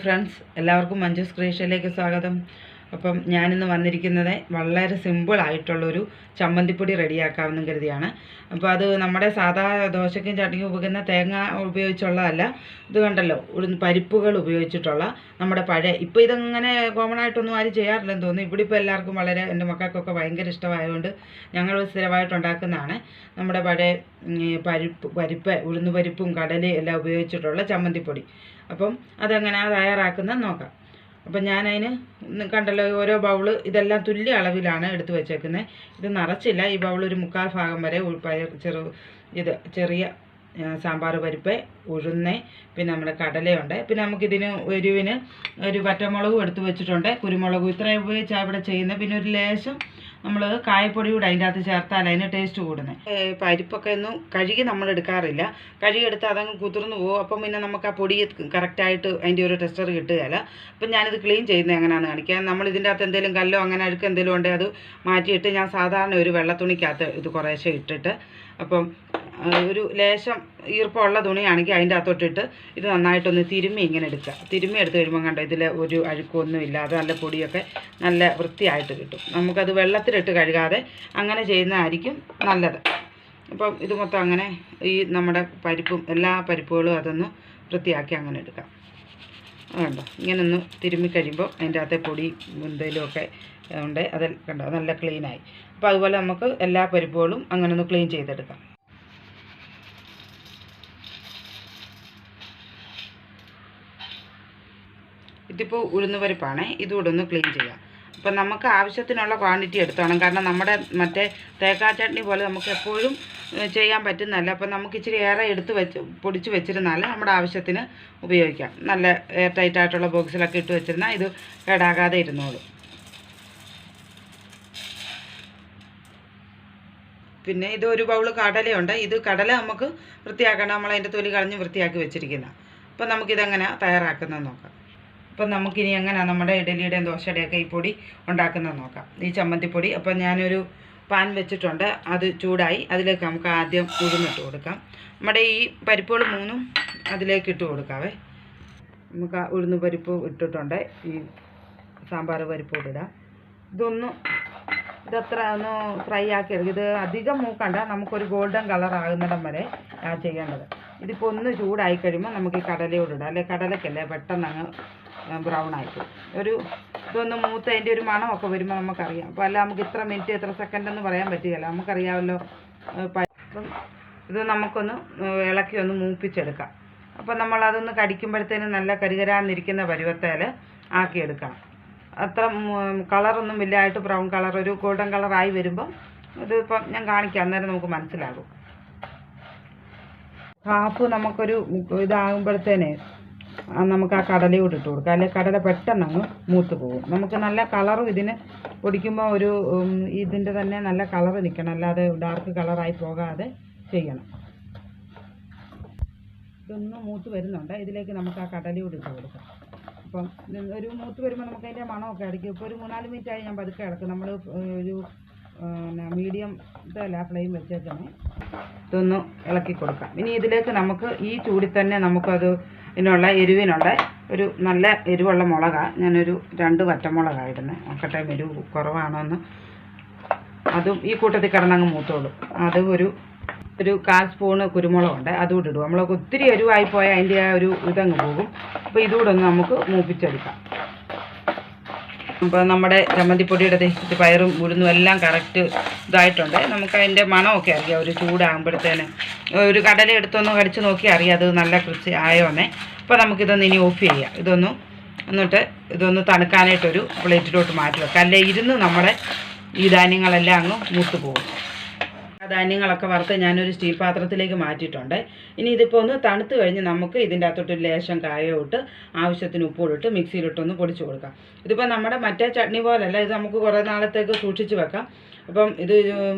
Friends, എല്ലാവർക്കും മഞ്ജൂസ് ക്രിയേഷനിലേക്ക് സ്വാഗതം. അപ്പം ഞാനിന്ന് വന്നിരിക്കുന്നത് വളരെ സിമ്പിളായിട്ടുള്ളൊരു ചമ്മന്തിപ്പൊടി റെഡിയാക്കാമെന്നും കരുതിയാണ്. അപ്പോൾ അത് നമ്മുടെ സാധാ ദോശയ്ക്കും ചട്നിക്കും ഉപയോഗിക്കുന്ന തേങ്ങ ഉപയോഗിച്ചുള്ളതല്ല. ഇത് കണ്ടല്ലോ, പരിപ്പുകൾ ഉപയോഗിച്ചിട്ടുള്ള നമ്മുടെ പഴയ, ഇപ്പോൾ ഇതങ്ങനെ കോമൺ ആയിട്ടൊന്നും ആരും ചെയ്യാറില്ലെന്ന് തോന്നുന്നു. ഇവിടെ ഇപ്പോൾ എല്ലാവർക്കും വളരെ, എൻ്റെ മക്കൾക്കൊക്കെ ഭയങ്കര ഇഷ്ടമായതുകൊണ്ട് ഞങ്ങൾ സ്ഥിരമായിട്ടുണ്ടാക്കുന്നതാണ്. നമ്മുടെ പഴയ പരിപ്പ്, ഉഴുന്നുപരിപ്പും കടലയും എല്ലാം ഉപയോഗിച്ചിട്ടുള്ള ചമ്മന്തിപ്പൊടി. അപ്പം അതെങ്ങനെയാണ് തയ്യാറാക്കുന്നത് നോക്കാം. അപ്പം ഞാനതിന് കണ്ടല്ലോ, ഓരോ ബൗള് ഇതെല്ലാം തുല്യ അളവിലാണ് എടുത്ത് വെച്ചേക്കുന്നത്. ഇത് നിറച്ചില്ല. ഈ ബൗൾ ഒരു 1/4 ഭാഗം വരെ ചെറിയ സാമ്പാർ പരിപ്പ്, ഉഴുന്ന്, പിന്നെ നമ്മുടെ കടലയുണ്ട്. പിന്നെ നമുക്കിതിന് എരിവിന് ഒരു വറ്റമുളകും എടുത്ത് വെച്ചിട്ടുണ്ട്, കുരുമുളകും. ഇത്രയും ഉപയോഗിച്ചാണ് ഇവിടെ ചെയ്യുന്നത്. പിന്നെ ഒരു ലേശം നമ്മൾ കായപ്പൊടി കൂടെ അതിൻ്റെ അകത്ത് ചേർത്താൽ അതിന് ടേസ്റ്റ് കൂടുന്നത്. പരിപ്പൊക്കെ ഒന്നും കഴുകി നമ്മൾ എടുക്കാറില്ല. കഴുകിയെടുത്ത് അതങ്ങ് കുതിർന്ന് പോകും. അപ്പം പിന്നെ നമുക്ക് ആ പൊടി കറക്റ്റായിട്ട് അതിൻ്റെ ഒരു ടെക്സ്ചർ കിട്ടുകയില്ല. അപ്പം ഞാനിത് ക്ലീൻ ചെയ്യുന്നത് എങ്ങനെയാണെന്ന് കാണിക്കാം. നമ്മൾ ഇതിൻ്റെ അകത്ത് എന്തെങ്കിലും കല്ലോ അങ്ങനെ അഴുക്ക് എന്തെങ്കിലും ഉണ്ടെങ്കിൽ അത് മാറ്റിയിട്ട് ഞാൻ സാധാരണ ഒരു വെള്ളത്തുണിക്കകത്ത് ഇത് കുറേശ്ശെ ഇട്ടിട്ട്, അപ്പം ഒരു ലേശം ഈർപ്പമുള്ള തുണിയാണെങ്കിൽ അതിൻ്റെ അകത്തോട്ടിട്ട് ഇത് നന്നായിട്ടൊന്ന് തിരുമ്മി ഇങ്ങനെ എടുക്കുക. തിരുമ്മി എടുത്ത് കഴിയുമ്പോൾ കണ്ടോ, ഇതിൽ ഒരു അഴുക്കൊന്നും ഇല്ലാതെ നല്ല പൊടിയൊക്കെ നല്ല വൃത്തിയായിട്ട് കിട്ടും. നമുക്കത് വെള്ളത്തിലിട്ട് കഴുകാതെ അങ്ങനെ ചെയ്യുന്നതായിരിക്കും നല്ലത്. അപ്പം ഇത് മൊത്തം അങ്ങനെ ഈ നമ്മുടെ പരിപ്പും എല്ലാ പരിപ്പുകളും അതൊന്ന് വൃത്തിയാക്കി അങ്ങനെ എടുക്കാം. അതുണ്ടോ, ഇങ്ങനെ ഒന്ന് തിരുമ്മി കഴിയുമ്പോൾ അതിൻ്റെ അകത്തെ പൊടി എന്തെങ്കിലുമൊക്കെ ഉണ്ട്, അത് കണ്ടോ നല്ല ക്ലീനായി. അപ്പോൾ അതുപോലെ നമുക്ക് എല്ലാ പരിപ്പുകളും അങ്ങനെ ഒന്ന് ക്ലീൻ ചെയ്തെടുക്കാം. ഇതിപ്പോൾ ഉഴുന്നുപരിപ്പാണ്. ഇതുകൂടെ ഒന്ന് ക്ലീൻ ചെയ്യാം. അപ്പം നമുക്ക് ആവശ്യത്തിനുള്ള ക്വാണ്ടിറ്റി എടുത്തോണം. കാരണം നമ്മുടെ മറ്റേ തേങ്ങാ ചട്നി പോലെ നമുക്ക് എപ്പോഴും ചെയ്യാൻ പറ്റുന്നതല്ല. അപ്പം നമുക്ക് ഇച്ചിരി ഏറെ എടുത്ത് പൊടിച്ച് വെച്ചിരുന്നാൽ നമ്മുടെ ആവശ്യത്തിന് ഉപയോഗിക്കാം. നല്ല എയർ ടൈറ്റായിട്ടുള്ള ബോക്സിലൊക്കെ ഇട്ട് വെച്ചിരുന്നാൽ ഇത് കേടാകാതെ ഇരുന്നോളും. പിന്നെ ഇത് ഒരു ബൗൾ കടലയുണ്ട്. ഇത് കടല നമുക്ക് വൃത്തിയാക്കണം. നമ്മൾ അതിൻ്റെ തൊലി കളഞ്ഞ് വൃത്തിയാക്കി വെച്ചിരിക്കുന്ന. അപ്പം നമുക്കിതെങ്ങനെ തയ്യാറാക്കുന്നത് നോക്കാം. അപ്പം നമുക്കിനി എങ്ങനെയാണ് നമ്മുടെ ഇഡലിയുടെയും ദോശയുടെയൊക്കെ ഈ പൊടി ഉണ്ടാക്കുന്നത് നോക്കാം, ഈ ചമ്മന്തിപ്പൊടി. അപ്പം ഞാനൊരു പാൻ വെച്ചിട്ടുണ്ട്, അത് ചൂടായി. അതിലേക്ക് നമുക്ക് ആദ്യം ഉഴുന്നിട്ട് കൊടുക്കാം. നമ്മുടെ ഈ പരിപ്പുകൾ 3 അതിലേക്ക് ഇട്ട് കൊടുക്കാവേ. നമുക്ക് ഉഴുന്ന് പരിപ്പ് ഇട്ടിട്ടുണ്ട്, ഈ സാമ്പാർ പരിപ്പ് ഇടാം. ഇതത്ര ഒന്ന് ഫ്രൈ ആക്കി എടുക്കും. ഇത് അധികം മൂക്കണ്ട, നമുക്കൊരു ഗോൾഡൻ കളർ ആകുന്നിടം വരെ ചെയ്യേണ്ടത്. ഇതിപ്പോൾ ഒന്ന് ചൂടായി കഴിയുമ്പോൾ നമുക്ക് ഈ കടലയോട് ഇടാം. അല്ലെങ്കിൽ കടലക്കല്ലേ പെട്ടെന്ന് അങ്ങ് ബ്രൗൺ ആയിപ്പോകും. ഇതൊന്ന് മൂത്ത് അതിൻ്റെ ഒരു മണമൊക്കെ വരുമ്പോൾ നമുക്കറിയാം. അപ്പോൾ അല്ല നമുക്ക് ഇത്ര മിനിറ്റ് എത്ര സെക്കൻഡ് എന്ന് പറയാൻ പറ്റുകയില്ല, നമുക്കറിയാമല്ലോ. അപ്പം ഇത് നമുക്കൊന്ന് ഇളക്കി ഒന്ന് മൂപ്പിച്ചെടുക്കാം. അപ്പം നമ്മളതൊന്ന് കടിക്കുമ്പോഴത്തേനും നല്ല കരികരാന്നിരിക്കുന്ന പരുവത്തേൽ ആക്കിയെടുക്കണം. അത്ര കളറൊന്നും ഇല്ലായിട്ട് ബ്രൗൺ കളർ, ഒരു ഗോൾഡൻ കളറായി വരുമ്പം ഇതിപ്പം ഞാൻ കാണിക്കാം, അന്നേരം നമുക്ക് മനസ്സിലാകും. ഹാഫ് നമുക്കൊരു ഇതാകുമ്പോഴത്തേനെ നമുക്ക് ആ കടലയോട് ഇട്ട് കൊടുക്കാം. അല്ലെങ്കിൽ കടല പെട്ടെന്ന് അങ്ങ് മൂത്ത് പോകും. നമുക്ക് നല്ല കളറും ഇതിന് പൊടിക്കുമ്പോൾ ഒരു ഇതിൻ്റെ തന്നെ നല്ല കളർ നിൽക്കണം, അല്ലാതെ ഡാർക്ക് കളറായി പോകാതെ ചെയ്യണം. ഇതൊന്ന് മൂത്ത് വരുന്നുണ്ട്. ഇതിലേക്ക് നമുക്ക് ആ കടലയോട് ഇട്ട് കൊടുക്കാം. അപ്പം ഒരു മൂത്ത് വരുമ്പോൾ നമുക്ക് അതിൻ്റെ മണമൊക്കെ അടിക്കും. ഇപ്പോൾ ഒരു 3-4 മിനിറ്റായി ഞാൻ പതുക്കെ ഇളക്കും. നമ്മൾ ഒരു മീഡിയം ഇതല്ല ഫ്ലെയിം വെച്ചേക്കണേ. ഇതൊന്ന് ഇളക്കി കൊടുക്കാം. ഇനി ഇതിലേക്ക് നമുക്ക് ഈ ചൂടിൽ തന്നെ നമുക്കത് ഇതിനുള്ള എരിവിനുള്ള ഒരു നല്ല എരിവുള്ള മുളകാണ്. ഞാനൊരു 2 വറ്റമുളകാണ് ഇടുന്നത്. നോക്കട്ടെ എരിവ് കുറവാണോ എന്ന്. അതും ഈ കൂട്ടത്തിൽ കിടന്നങ്ങ് മൂത്തോളും. അത് ഒരു 1/4 സ്പൂണ് കുരുമുളകുണ്ട്, അതുകൂടെ ഇടും. നമ്മളൊക്കെ ഒത്തിരി എരിവായി പോയാൽ അതിൻ്റെ ആ ഒരു ഇതങ്ങ് പോകും. അപ്പോൾ ഇതുകൂടെ ഒന്ന് നമുക്ക് മൂപ്പിച്ചെടുക്കാം. അപ്പോൾ നമ്മുടെ ചമ്മന്തിപ്പൊടിയുടെ ഇത് പയറും ഉഴുന്നും എല്ലാം കറക്റ്റ് ഇതായിട്ടുണ്ട്. നമുക്ക് അതിൻ്റെ മണമൊക്കെ അറിയാം. ഒരു ചൂടാകുമ്പോഴത്തേന് ഒരു കടല എടുത്തൊന്ന് കടിച്ച് നോക്കി അറിയാം അത് നല്ല കൃഷി ആയോന്നേ. അപ്പോൾ നമുക്കിതൊന്ന് ഇനി ഓഫ് ചെയ്യാം. എന്നിട്ട് ഇതൊന്ന് തണുക്കാനായിട്ടൊരു പ്ലേറ്റിലോട്ട് മാറ്റി വെക്കാം. അല്ലേ ഇരുന്ന് നമ്മുടെ ഈ ധാന്യങ്ങളെല്ലാം അങ്ങ് മൂത്ത് പോകും. ധാന്യങ്ങളൊക്കെ വറുത്ത് ഞാനൊരു സ്റ്റീൽ പാത്രത്തിലേക്ക് മാറ്റിയിട്ടുണ്ട്. ഇനി ഇതിപ്പോൾ ഒന്ന് തണുത്ത് കഴിഞ്ഞ് നമുക്ക് ഇതിൻ്റെ അകത്തോട്ട് ലേശം കായം ഇട്ട് ആവശ്യത്തിന് ഉപ്പിട്ട് മിക്സിയിലിട്ടൊന്ന് പൊടിച്ച് കൊടുക്കാം. ഇതിപ്പോൾ നമ്മുടെ മറ്റേ ചട്നി പോലല്ല, ഇത് നമുക്ക് കുറേ നാളത്തേക്ക് സൂക്ഷിച്ച് വെക്കാം. അപ്പം ഇത്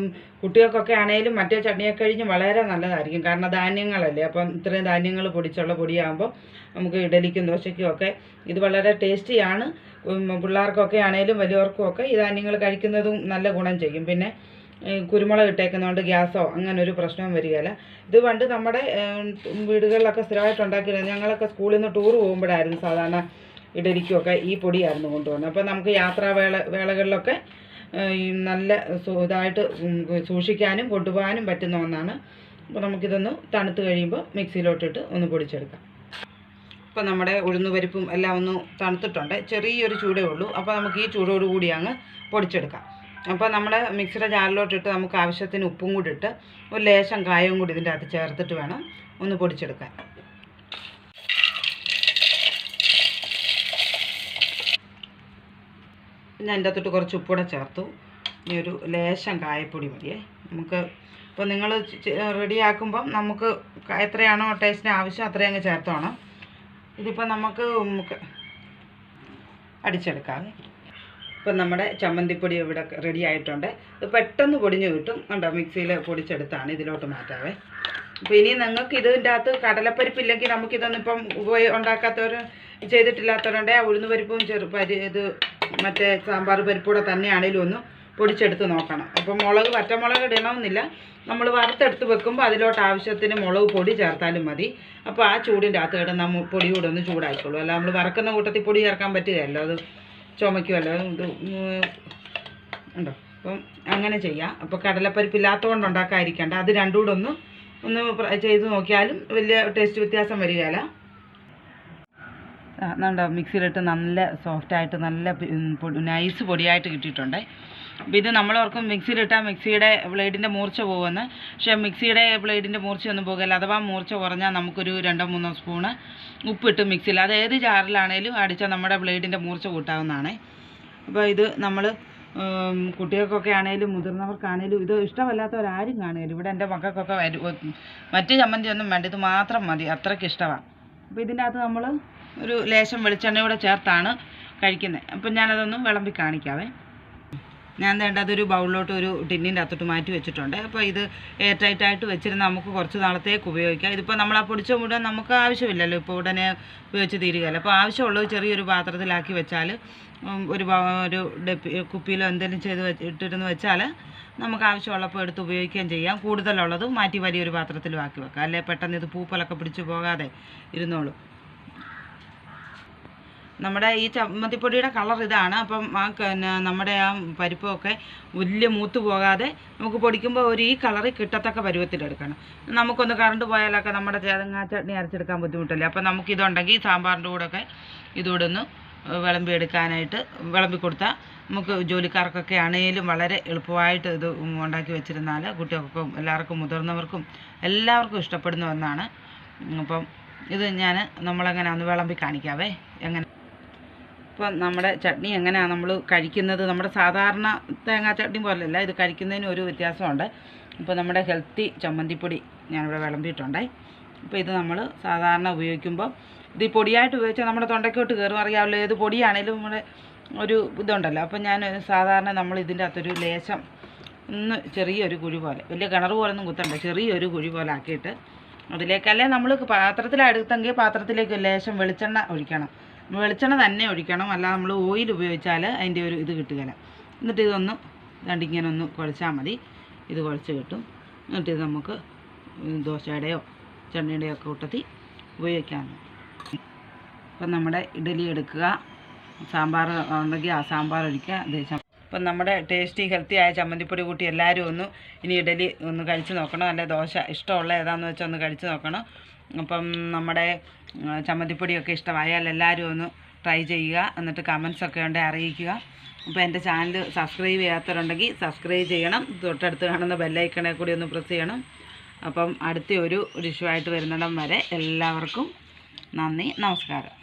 കുട്ടികൾക്കൊക്കെ ആണെങ്കിലും മറ്റേ ചട്നിയൊക്കെ കഴിഞ്ഞ് വളരെ നല്ലതായിരിക്കും. കാരണം ധാന്യങ്ങളല്ലേ, അപ്പം ഇത്രയും ധാന്യങ്ങൾ പൊടിച്ചുള്ള പൊടിയാകുമ്പോൾ നമുക്ക് ഇഡലിക്കും ദോശയ്ക്കും ഒക്കെ ഇത് വളരെ ടേസ്റ്റിയാണ്. പിള്ളേർക്കൊക്കെ ആണെങ്കിലും വലിയവർക്കും ഒക്കെ ഈ ധാന്യങ്ങൾ കഴിക്കുന്നതും നല്ല ഗുണം ചെയ്യും. പിന്നെ കുരുമുളക് ഇട്ടേക്കുന്നതുകൊണ്ട് ഗ്യാസോ അങ്ങനെ ഒരു പ്രശ്നവും വരികയില്ല. ഇത് പണ്ട് നമ്മുടെ വീടുകളിലൊക്കെ സ്ഥിരമായിട്ട് ഉണ്ടാക്കിയിരുന്നത്. ഞങ്ങളൊക്കെ സ്കൂളിൽ നിന്ന് ടൂർ പോകുമ്പോഴായിരുന്നു സാധാരണ ഇഡലിക്കുമൊക്കെ ഈ പൊടിയായിരുന്നു കൊണ്ടുവന്നത്. അപ്പോൾ നമുക്ക് വേളകളിലൊക്കെ ഈ നല്ല ഇതായിട്ട് സൂക്ഷിക്കാനും കൊണ്ടുപോകാനും പറ്റുന്ന ഒന്നാണ്. അപ്പോൾ നമുക്കിതൊന്ന് തണുത്ത് കഴിയുമ്പോൾ മിക്സിയിലോട്ടിട്ട് ഒന്ന് പൊടിച്ചെടുക്കാം. ഇപ്പോൾ നമ്മുടെ ഉഴുന്നുപരിപ്പും എല്ലാം ഒന്ന് തണുത്തിട്ടുണ്ട്. ചെറിയൊരു ചൂടേ ഉള്ളൂ. അപ്പോൾ നമുക്ക് ഈ ചൂടോടുകൂടി അങ്ങ് പൊടിച്ചെടുക്കാം. അപ്പോൾ നമ്മുടെ മിക്സിയുടെ ജാറിലോട്ടിട്ട് നമുക്ക് ആവശ്യത്തിന് ഉപ്പും കൂടി ഇട്ട് ഒരു ലേശം കായവും കൂടി ഇതിൻ്റെ അകത്ത് ചേർത്തിട്ട് വേണം ഒന്ന് പൊടിച്ചെടുക്കാൻ. ഞാൻ എൻ്റെ അകത്തോട്ട് കുറച്ച് ഉപ്പൂടെ ചേർത്തു. ഇനി ഒരു ലേശം കായപ്പൊടി മതിയേ നമുക്ക്. ഇപ്പോൾ നിങ്ങൾ റെഡിയാക്കുമ്പം നമുക്ക് എത്രയാണോ ടേസ്റ്റിന് ആവശ്യം അത്രയും അങ്ങ് ചേർത്തോണം. ഇതിപ്പോൾ നമുക്ക് അടിച്ചെടുക്കാം. ഇപ്പം നമ്മുടെ ചമ്മന്തിപ്പൊടി ഇവിടെ റെഡി ആയിട്ടുണ്ട്. ഇത് പെട്ടെന്ന് പൊടിഞ്ഞ് കിട്ടും. കണ്ടോ, മിക്സിയിൽ പൊടിച്ചെടുത്താണ്. ഇതിലോട്ട് മാറ്റാവേ. അപ്പോൾ ഇനി നിങ്ങൾക്ക് ഇതിൻ്റെ അകത്ത് കടലപ്പരിപ്പില്ലെങ്കിൽ നമുക്കിതൊന്നും ഇപ്പം ഉണ്ടാക്കാത്തവർ ചെയ്തിട്ടില്ലാത്തവരുണ്ടെങ്കിൽ ആ ഉഴുന്നുപരിപ്പും ഇത് മറ്റേ സാമ്പാർ പരിപ്പൂടെ തന്നെയാണെങ്കിലും ഒന്ന് പൊടിച്ചെടുത്ത് നോക്കണം. അപ്പം പച്ചമുളക് ഇടണമെന്നില്ല. നമ്മൾ വറുത്തെടുത്ത് വെക്കുമ്പോൾ അതിലോട്ട് ആവശ്യത്തിന് മുളക് പൊടി ചേർത്താലും മതി. അപ്പോൾ ആ ചൂടിൻ്റെ അകത്ത് ഇടുന്ന പൊടി കൂടെ ഒന്ന് ചൂടായിക്കോളൂ. അല്ല നമ്മൾ വറക്കുന്ന കൂട്ടത്തിൽ പൊടി ചേർക്കാൻ പറ്റുകയല്ലോ, അത് ചുമയ്ക്കുമല്ലോ. ഇത് ഉണ്ടോ? അപ്പം അങ്ങനെ ചെയ്യാം. അപ്പോൾ കടലപ്പരിപ്പില്ലാത്തതുകൊണ്ട് ഉണ്ടാക്കാതിരിക്കേണ്ട. അത് രണ്ടും കൂടെ ഒന്ന് ചെയ്ത് നോക്കിയാലും വലിയ ടേസ്റ്റ് വ്യത്യാസം വരികയില്ല. നമ്മുടെ മിക്സിയിലിട്ട് നല്ല സോഫ്റ്റായിട്ട് നല്ല നൈസ് പൊടിയായിട്ട് കിട്ടിയിട്ടുണ്ട്. അപ്പോൾ ഇത് നമ്മളോർക്കും മിക്സിയിലിട്ടാൽ മിക്സിയുടെ ബ്ലേഡിൻ്റെ മൂർച്ച പോകുമെന്ന്. പക്ഷേ മിക്സിയുടെ ബ്ലേഡിൻ്റെ മൂർച്ചയൊന്നും പോകില്ല. അഥവാ മൂർച്ച കുറഞ്ഞാൽ നമുക്കൊരു 2-3 സ്പൂണ് ഉപ്പിട്ട് മിക്സിയിൽ, അത് ഏത് ജാറിലാണേലും അടിച്ചാൽ നമ്മുടെ ബ്ലേഡിൻ്റെ മൂർച്ച കൂട്ടാവുന്നതാണ്. അപ്പോൾ ഇത് നമ്മൾ കുട്ടികൾക്കൊക്കെ ആണെങ്കിലും മുതിർന്നവർക്കാണേലും ഇത് ഇഷ്ടമല്ലാത്തവരാരും കാണുകയില്ല. ഇവിടെ എൻ്റെ മക്കൾക്കൊക്കെ മറ്റ് ചമ്മന്തിയൊന്നും വേണ്ട, ഇത് മാത്രം മതി, അത്രയ്ക്ക് ഇഷ്ടമാണ്. അപ്പോൾ ഇതിൻ്റെ അകത്ത് നമ്മൾ ഒരു ലേശം വെളിച്ചെണ്ണയോടെ ചേർത്താണ് കഴിക്കുന്നത്. അപ്പം ഞാനതൊന്ന് വിളമ്പി കാണിക്കാവേ. ഞാൻ അതൊരു ബൗളിലോട്ട് ഒരു ടിന്നിൻ്റെ അകത്തോട്ട് മാറ്റി വെച്ചിട്ടുണ്ട്. അപ്പോൾ ഇത് എയർ ടൈറ്റായിട്ട് വെച്ചിരുന്ന് നമുക്ക് കുറച്ച് നാളത്തേക്ക് ഉപയോഗിക്കാം. ഇതിപ്പോൾ നമ്മൾ ആ പൊടിച്ച മുഴുവൻ നമുക്ക് ആവശ്യമില്ലല്ലോ, ഇപ്പോൾ ഉടനെ ഉപയോഗിച്ച് തീരുകയല്ല. അപ്പോൾ ആവശ്യമുള്ളത് ചെറിയൊരു പാത്രത്തിലാക്കി വെച്ചാൽ ഒരു കുപ്പിയിലോ എന്തെങ്കിലും ഇട്ടിരുന്ന് വെച്ചാൽ നമുക്ക് ആവശ്യമുള്ളപ്പോൾ എടുത്ത് ഉപയോഗിക്കുകയും ചെയ്യാം. കൂടുതലുള്ളത് മാറ്റി വലിയൊരു പാത്രത്തിലും ആക്കി വെക്കാം. അല്ലെ പെട്ടെന്ന് ഇത് പൂപ്പലൊക്കെ പിടിച്ച് പോകാതെ ഇരുന്നോളൂ. നമ്മുടെ ഈ ചമ്മന്തിപ്പൊടിയുടെ കളർ ഇതാണ്. അപ്പം നമ്മുടെ ആ പരിപ്പൊക്കെ വലിയ മൂത്ത് പോകാതെ നമുക്ക് പൊടിക്കുമ്പോൾ ഈ കളറ് കിട്ടത്തക്ക പരുവത്തിലെടുക്കണം. നമുക്കൊന്ന് കറണ്ട് പോയാലൊക്കെ നമ്മുടെ തേങ്ങാ ചട്നി അരച്ചെടുക്കാൻ ബുദ്ധിമുട്ടില്ല. അപ്പം നമുക്കിതുണ്ടെങ്കിൽ സാമ്പാറിൻ്റെ കൂടെയൊക്കെ ഇതുകൂടെ ഒന്ന് വിളമ്പി കൊടുത്താൽ നമുക്ക് ജോലിക്കാർക്കൊക്കെ ആണെങ്കിലും വളരെ എളുപ്പമായിട്ട് ഇത് ഉണ്ടാക്കി വെച്ചിരുന്നാൽ കുട്ടികൾക്കും എല്ലാവർക്കും മുതിർന്നവർക്കും എല്ലാവർക്കും ഇഷ്ടപ്പെടുന്ന ഒന്നാണ്. അപ്പം ഇത് നമ്മളെങ്ങനെ ഒന്ന് വിളമ്പി കാണിക്കാവേ. എങ്ങനെ ഇപ്പം നമ്മുടെ ചട്നി എങ്ങനെയാണ് നമ്മൾ കഴിക്കുന്നത്, നമ്മുടെ സാധാരണ തേങ്ങാ ചട്നി പോലെയല്ല, ഇത് കഴിക്കുന്നതിന് ഒരു വ്യത്യാസമുണ്ട്. ഇപ്പോൾ നമ്മുടെ ഹെൽത്തി ചമ്മന്തിപ്പൊടി ഞാനിവിടെ വിളമ്പിയിട്ടുണ്ട്. അപ്പോൾ ഇത് നമ്മൾ സാധാരണ ഉപയോഗിക്കുമ്പോൾ ഇത് പൊടിയായിട്ട് ഉപയോഗിച്ചാൽ നമ്മുടെ തൊണ്ടയ്ക്കോട്ട് കയറും, അറിയാമല്ലോ. ഏത് പൊടിയാണേലും നമ്മുടെ ഒരു ഇതുണ്ടല്ലോ. അപ്പം ഞാൻ സാധാരണ നമ്മൾ ഇതിൻ്റെ അകത്തൊരു ലേശം ചെറിയൊരു കുഴി പോലെ, വലിയ കിണർ പോലൊന്നും കുത്തണ്ട, ചെറിയൊരു കുഴി പോലെ ആക്കിയിട്ട് അതിലേക്കല്ലേ നമ്മൾ പാത്രത്തിലെടുത്തെങ്കിൽ പാത്രത്തിലേക്ക് ലേശം വെളിച്ചെണ്ണ ഒഴിക്കണം. വെളിച്ചെണ്ണ തന്നെ ഒഴിക്കണം, അല്ല നമ്മൾ ഓയിൽ ഉപയോഗിച്ചാൽ അതിൻ്റെ ഒരു ഇത് കിട്ടുകയില്ല. എന്നിട്ട് ഇതൊന്ന് ഇങ്ങനെ ഒന്ന് കുഴച്ചാൽ മതി. ഇത് കുഴച്ച് കിട്ടും. എന്നിട്ട് ഇത് നമുക്ക് ദോശയുടെയോ ചട്നിയുടെയോ ഒക്കെ കൂട്ടത്തിൽ ഉപയോഗിക്കാവുന്ന. അപ്പം നമ്മുടെ ഇഡലി എടുക്കുക, സാമ്പാർ ഉണ്ടെങ്കിൽ ആ സാമ്പാർ ഒഴിക്കുക. അപ്പം നമ്മുടെ ടേസ്റ്റി ഹെൽത്തി ആയ ചമ്മന്തിപ്പൊടി കൂട്ടി എല്ലാവരും ഇനി ഇഡലി ഒന്ന് കഴിച്ച് നോക്കണം. അല്ലെ ദോശ ഇഷ്ടമുള്ള ഏതാണെന്ന് വെച്ചാൽ ഒന്ന് കഴിച്ച് നോക്കണം. അപ്പം നമ്മുടെ ചമ്മന്തിപ്പൊടിയൊക്കെ ഇഷ്ടമായാൽ എല്ലാവരും ട്രൈ ചെയ്യുക. എന്നിട്ട് കമൻസൊക്കെ ഉണ്ടെങ്കിൽ അറിയിക്കുക. അപ്പോൾ എൻ്റെ ചാനൽ സബ്സ്ക്രൈബ് ചെയ്യാത്തവരുണ്ടെങ്കിൽ സബ്സ്ക്രൈബ് ചെയ്യണം. തൊട്ടടുത്ത് കാണുന്ന ബെല്ലൈക്കണെ കൂടി ഒന്ന് പ്രസ് ചെയ്യണം. അപ്പം അടുത്ത ഒരു ഡിഷുമായിട്ട് വരുന്നിടം വരെ എല്ലാവർക്കും നന്ദി, നമസ്കാരം.